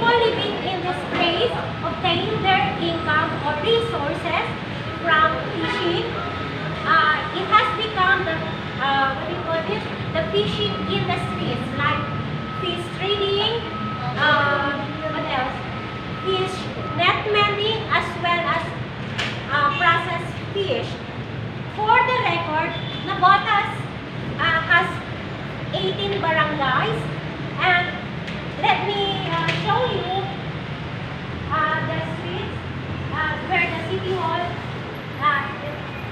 people living in this place obtain their income or resources from fishing. It has become the what do you call this? The fishing industries like fish trading, what else? Fish net mending as well as processed fish. For the record, Navotas has 18 barangays, and let me show you the streets where the city hall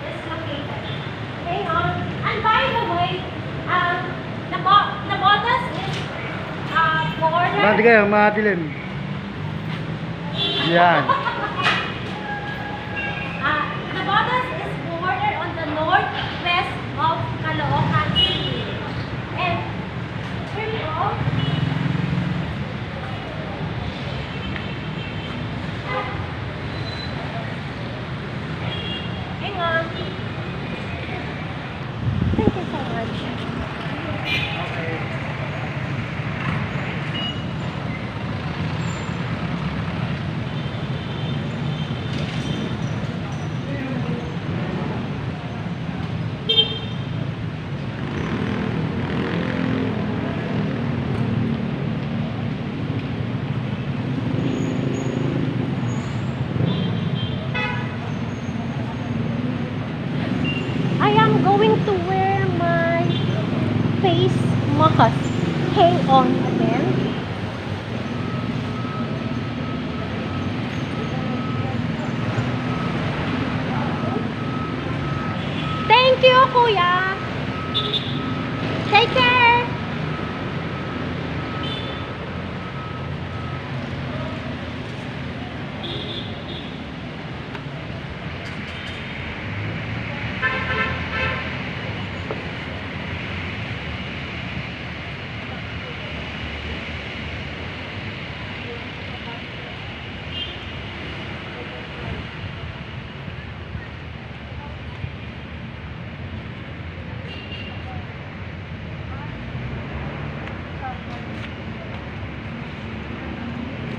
is located. Okay, and by the way, Navotas is border. Mati kayo, madilim. Yan. Navotas is bordered on the northwest of Caloocan City. And here you go. Hang on. Thank you so much. I am going to wear my face mask. Hang on again. Thank you, Kuya. Take care.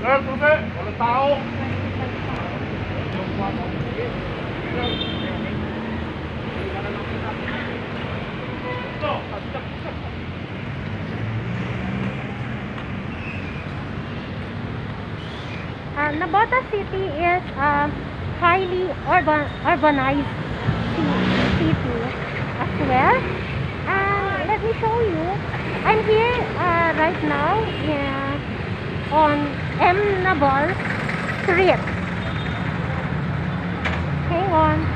Sir, susi! Walang tao! Navotas City is a highly urbanized city as well. And let me show you. I'm here right now on M. Naval Street. Hang on.